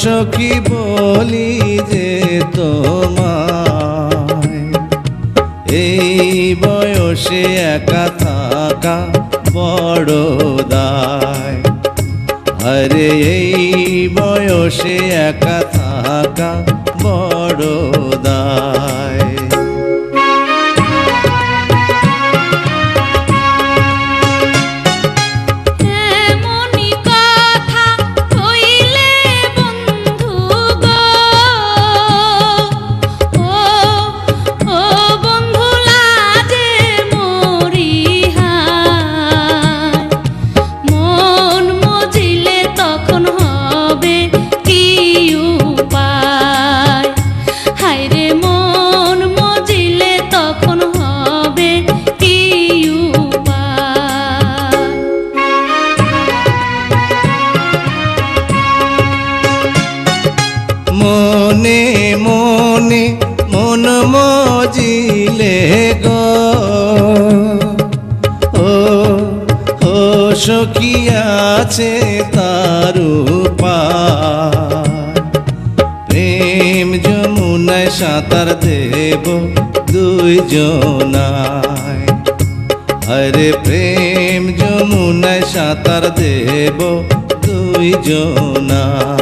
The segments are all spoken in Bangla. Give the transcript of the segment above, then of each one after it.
সখী বলি যে তোমায়, এই বয়সে একা থাকা বড় দায়। আরে এই বয়সে একা থাকা বড় দায়। মনে মনে মন মজিলে গো, ও সখী আছে তার উপায়। প্রেম যমুনায় সাঁতার দেব দুইজনায়, আরে প্রেম যমুনায় সাঁতার দেব দুইজনায়।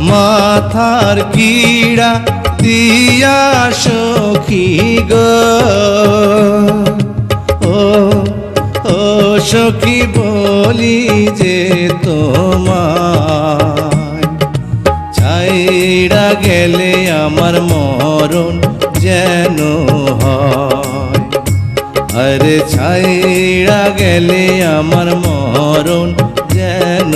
মাথার কিড়া দিয়া সখী গো, ও সখী বলি যে তোমায়, ছাইড়া গেলে আমার মরণ যেন হয়। আরে ছাইড়া গেলে আমার মরণ যেন